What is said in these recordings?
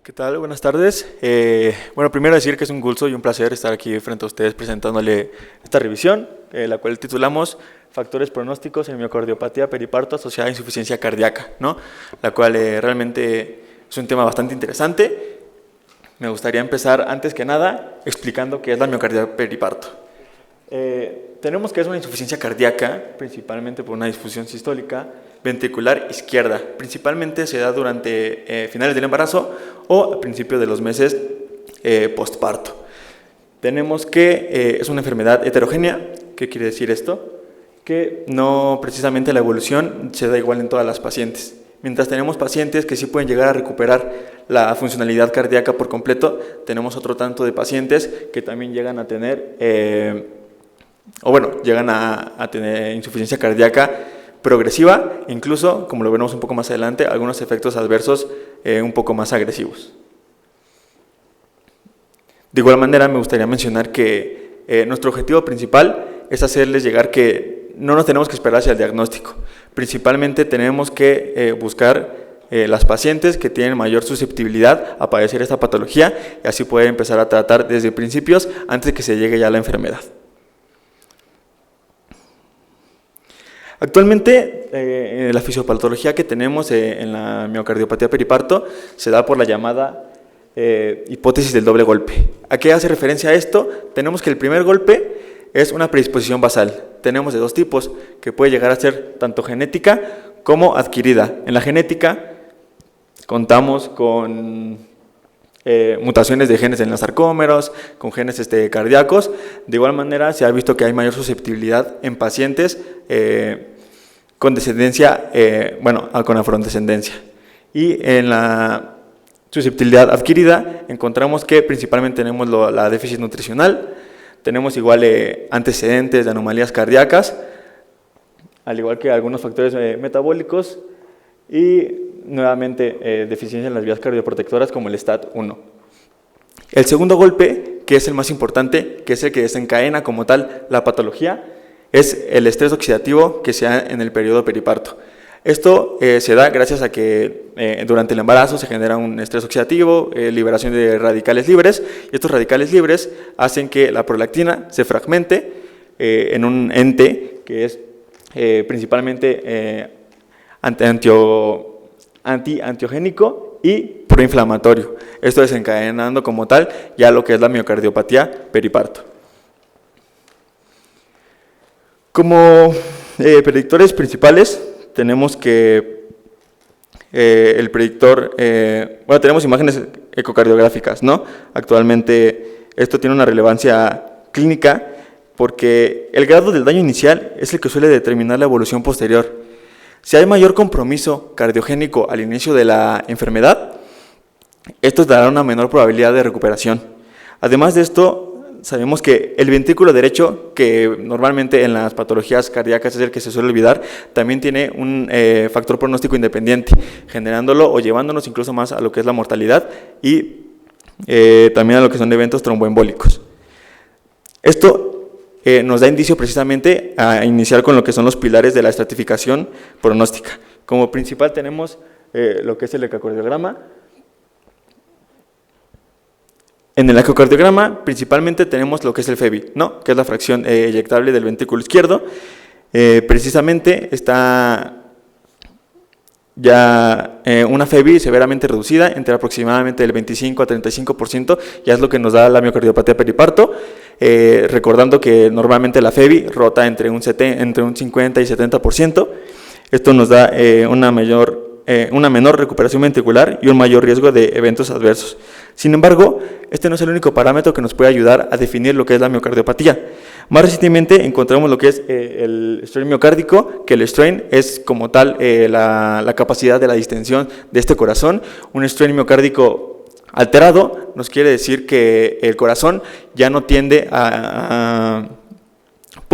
¿Qué tal? Buenas tardes. Bueno, primero decir que es un gusto y un placer estar aquí frente a ustedes presentándole esta revisión, la cual titulamos Factores pronósticos en miocardiopatía periparto asociada a insuficiencia cardíaca, ¿no? La cual realmente es un tema bastante interesante. Me gustaría empezar, antes que nada, explicando qué es la miocardia periparto. Tenemos que es una insuficiencia cardíaca, principalmente por una disfunción sistólica ventricular izquierda. Principalmente se da durante finales del embarazo o a principios de los meses postparto. Tenemos que es una enfermedad heterogénea. ¿Qué quiere decir esto? Que no precisamente la evolución se da igual en todas las pacientes. Mientras tenemos pacientes que sí pueden llegar a recuperar la funcionalidad cardíaca por completo, tenemos otro tanto de pacientes que también llegan a tener, llegan a tener insuficiencia cardíaca progresiva, incluso, como lo veremos un poco más adelante, algunos efectos adversos un poco más agresivos. De igual manera, me gustaría mencionar que nuestro objetivo principal es hacerles llegar que no nos tenemos que esperar hacia el diagnóstico. Principalmente tenemos que buscar las pacientes que tienen mayor susceptibilidad a padecer esta patología y así poder empezar a tratar desde principios antes de que se llegue ya a la enfermedad. Actualmente, la fisiopatología que tenemos en la miocardiopatía periparto se da por la llamada hipótesis del doble golpe. ¿A qué hace referencia esto? Tenemos que el primer golpe es una predisposición basal. Tenemos de dos tipos, que puede llegar a ser tanto genética como adquirida. En la genética contamos con mutaciones de genes en los sarcómeros, con genes cardíacos. De igual manera, se ha visto que hay mayor susceptibilidad en pacientes con descendencia, con afrodescendencia. Y en la susceptibilidad adquirida encontramos que principalmente tenemos la déficit nutricional, tenemos igual antecedentes de anomalías cardíacas, al igual que algunos factores metabólicos y nuevamente deficiencia en las vías cardioprotectoras como el STAT1. El segundo golpe, que es el más importante, que es el que desencadena como tal la patología, es el estrés oxidativo que se da en el periodo periparto. Esto se da gracias a que durante el embarazo se genera un estrés oxidativo, liberación de radicales libres, y estos radicales libres hacen que la prolactina se fragmente en un ente que es principalmente antiangiogénico y proinflamatorio. Esto desencadenando como tal ya lo que es la miocardiopatía periparto. Como predictores principales tenemos que el predictor, tenemos imágenes ecocardiográficas, ¿no? Actualmente esto tiene una relevancia clínica porque el grado del daño inicial es el que suele determinar la evolución posterior. Si hay mayor compromiso cardiogénico al inicio de la enfermedad, esto dará una menor probabilidad de recuperación. Además de esto, sabemos que el ventrículo derecho, que normalmente en las patologías cardíacas es el que se suele olvidar, también tiene un factor pronóstico independiente, generándolo o llevándonos incluso más a lo que es la mortalidad y también a lo que son eventos tromboembólicos. Esto nos da indicio precisamente a iniciar con lo que son los pilares de la estratificación pronóstica. Como principal tenemos lo que es el ecocardiograma. En el ecocardiograma principalmente tenemos lo que es el FEBI, ¿no? Que es la fracción eyectable del ventrículo izquierdo. Precisamente está ya una FEBI severamente reducida, entre aproximadamente el 25 a 35%, ya es lo que nos da la miocardiopatía periparto, recordando que normalmente la FEBI rota entre un 50 y 70%. Esto nos da una menor recuperación ventricular y un mayor riesgo de eventos adversos. Sin embargo, este no es el único parámetro que nos puede ayudar a definir lo que es la miocardiopatía. Más recientemente encontramos lo que es el strain miocárdico, que el strain es como tal la capacidad de la distensión de este corazón. Un strain miocárdico alterado nos quiere decir que el corazón ya no tiende a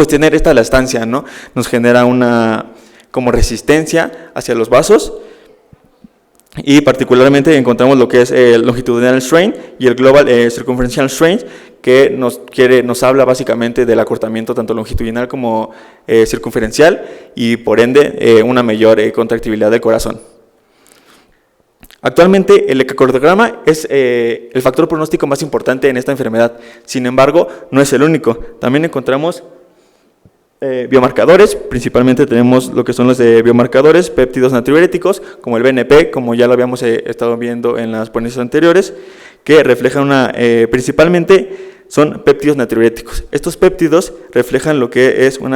tener esta elastancia, ¿no? Nos genera una como resistencia hacia los vasos. Y particularmente encontramos lo que es el longitudinal strain y el global circumferential strain, que nos habla básicamente del acortamiento tanto longitudinal como circunferencial y por ende una mayor contractibilidad del corazón. Actualmente el ecocardiograma es el factor pronóstico más importante en esta enfermedad. Sin embargo, no es el único. También encontramos biomarcadores, principalmente tenemos lo que son los biomarcadores, péptidos natriuréticos, como el BNP, como ya lo habíamos estado viendo en las ponencias anteriores, que reflejan principalmente son péptidos natriuréticos. Estos péptidos reflejan lo que es un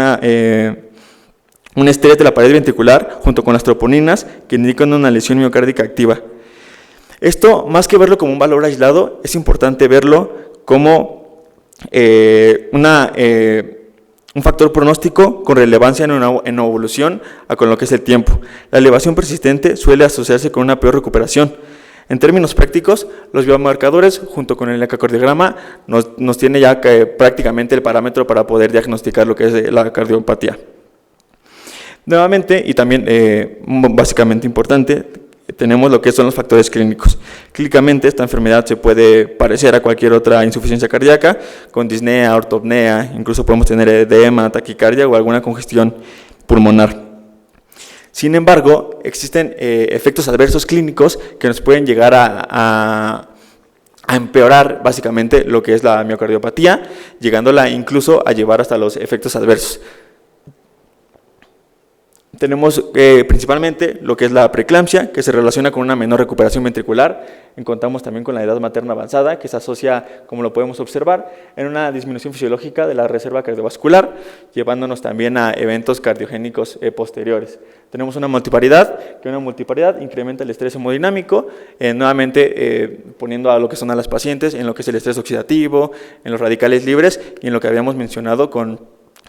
estrés de la pared ventricular junto con las troponinas que indican una lesión miocárdica activa. Esto, más que verlo como un valor aislado, es importante verlo como un factor pronóstico con relevancia en una evolución con lo que es el tiempo. La elevación persistente suele asociarse con una peor recuperación. En términos prácticos, los biomarcadores junto con el ecocardiograma nos tiene ya prácticamente el parámetro para poder diagnosticar lo que es la cardiopatía. Nuevamente, y también básicamente importante, tenemos lo que son los factores clínicos. Clínicamente, esta enfermedad se puede parecer a cualquier otra insuficiencia cardíaca, con disnea, ortopnea, incluso podemos tener edema, taquicardia o alguna congestión pulmonar. Sin embargo, existen efectos adversos clínicos que nos pueden llegar a empeorar básicamente lo que es la miocardiopatía, llegándola incluso a llevar hasta los efectos adversos. Tenemos principalmente lo que es la preeclampsia, que se relaciona con una menor recuperación ventricular. Encontramos también con la edad materna avanzada, que se asocia, como lo podemos observar, en una disminución fisiológica de la reserva cardiovascular, llevándonos también a eventos cardiogénicos posteriores. Tenemos una multiparidad, que una multiparidad incrementa el estrés hemodinámico, nuevamente poniendo a lo que son a las pacientes en lo que es el estrés oxidativo, en los radicales libres y en lo que habíamos mencionado con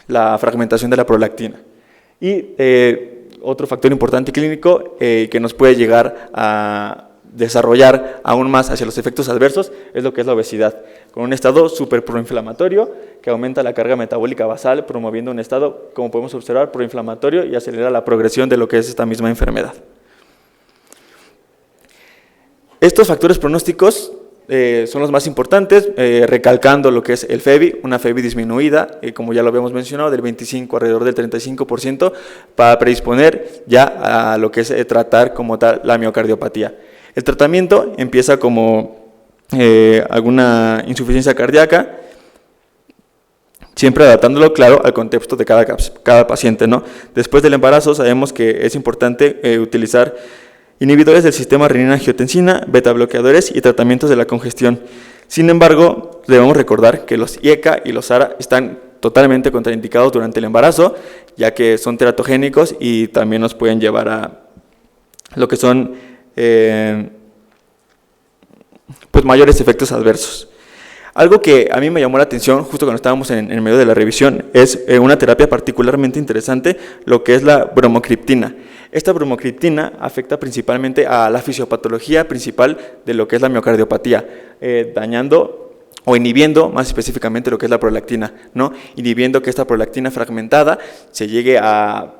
la fragmentación de la prolactina. Y otro factor importante clínico que nos puede llegar a desarrollar aún más hacia los efectos adversos es lo que es la obesidad, con un estado súper proinflamatorio que aumenta la carga metabólica basal, promoviendo un estado, como podemos observar, proinflamatorio y acelera la progresión de lo que es esta misma enfermedad. Estos factores pronósticos son los más importantes, recalcando lo que es el FEBI, una FEBI disminuida, como ya lo habíamos mencionado, del 25 alrededor del 35%, para predisponer ya a lo que es tratar como tal la miocardiopatía. El tratamiento empieza como alguna insuficiencia cardíaca, siempre adaptándolo, claro, al contexto de cada paciente, ¿no? Después del embarazo sabemos que es importante utilizar inhibidores del sistema renina-angiotensina, beta-bloqueadores y tratamientos de la congestión. Sin embargo, debemos recordar que los IECA y los ARA están totalmente contraindicados durante el embarazo, ya que son teratogénicos y también nos pueden llevar a lo que son pues mayores efectos adversos. Algo que a mí me llamó la atención justo cuando estábamos en medio de la revisión es una terapia particularmente interesante, lo que es la bromocriptina. Esta bromocriptina afecta principalmente a la fisiopatología principal de lo que es la miocardiopatía, dañando o inhibiendo más específicamente lo que es la prolactina, ¿no? Inhibiendo que esta prolactina fragmentada se llegue a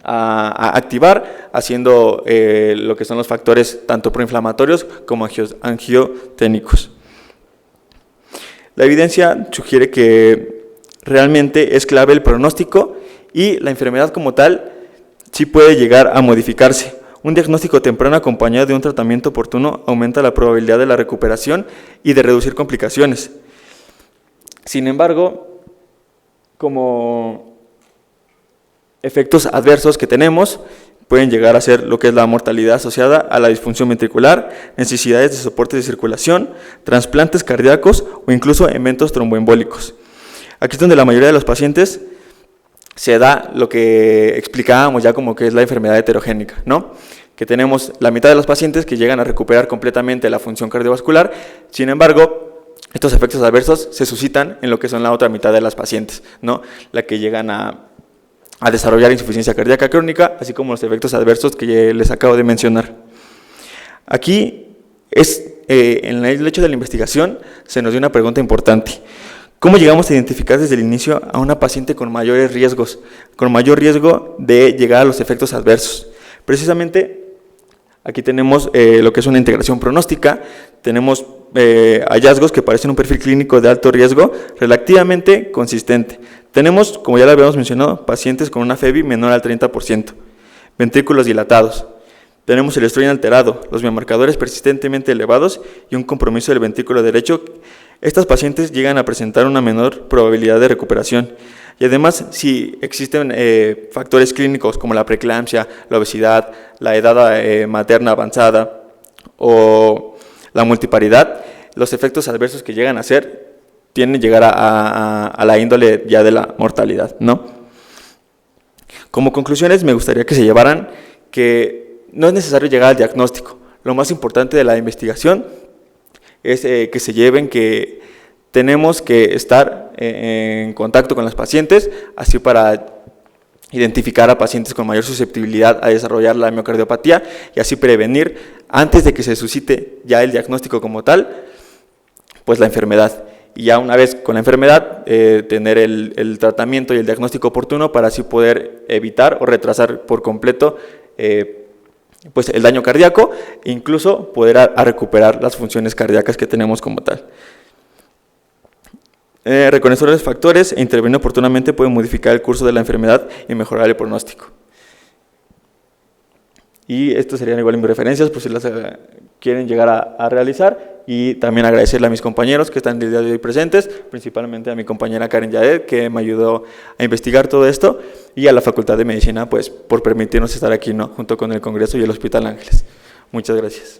activar, haciendo lo que son los factores tanto proinflamatorios como angioténicos. La evidencia sugiere que realmente es clave el pronóstico y la enfermedad como tal sí puede llegar a modificarse. Un diagnóstico temprano acompañado de un tratamiento oportuno aumenta la probabilidad de la recuperación y de reducir complicaciones. Sin embargo, como efectos adversos que tenemos, pueden llegar a ser lo que es la mortalidad asociada a la disfunción ventricular, necesidades de soporte de circulación, trasplantes cardíacos o incluso eventos tromboembólicos. Aquí es donde la mayoría de los pacientes se da lo que explicábamos ya como que es la enfermedad heterogénica, ¿no? Que tenemos la mitad de los pacientes que llegan a recuperar completamente la función cardiovascular, sin embargo, estos efectos adversos se suscitan en lo que son la otra mitad de las pacientes, ¿no? La que llegan a desarrollar insuficiencia cardíaca crónica, así como los efectos adversos que les acabo de mencionar. Aquí, en el hecho de la investigación, se nos dio una pregunta importante. ¿Cómo llegamos a identificar desde el inicio a una paciente con mayores riesgos, con mayor riesgo de llegar a los efectos adversos? Precisamente, aquí tenemos lo que es una integración pronóstica, tenemos hallazgos que parecen un perfil clínico de alto riesgo relativamente consistente. Tenemos, como ya lo habíamos mencionado, pacientes con una FEBI menor al 30%, ventrículos dilatados, Tenemos el estrés alterado, los biomarcadores persistentemente elevados y un compromiso del ventrículo derecho. Estas pacientes llegan a presentar una menor probabilidad de recuperación. Y además, si existen factores clínicos como la preeclampsia, la obesidad, la edad materna avanzada o la multiparidad, los efectos adversos que llegan a ser tienen que llegar a la índole ya de la mortalidad, ¿no? Como conclusiones, me gustaría que se llevaran que no es necesario llegar al diagnóstico. Lo más importante de la investigación es que se lleven que tenemos que estar en contacto con los pacientes, así para identificar a pacientes con mayor susceptibilidad a desarrollar la miocardiopatía y así prevenir, antes de que se suscite ya el diagnóstico como tal, pues la enfermedad. Y ya una vez con la enfermedad, tener el tratamiento y el diagnóstico oportuno para así poder evitar o retrasar por completo pues el daño cardíaco e incluso poder recuperar las funciones cardíacas que tenemos como tal. Reconocer los factores e intervenir oportunamente puede modificar el curso de la enfermedad y mejorar el pronóstico. Y estas serían igual mis referencias por si las quieren llegar a realizar, y también agradecerle a mis compañeros que están el día de hoy presentes, principalmente a mi compañera Karen Yaed, que me ayudó a investigar todo esto, y a la Facultad de Medicina pues por permitirnos estar aquí, ¿no?, junto con el Congreso y el Hospital Ángeles. Muchas gracias.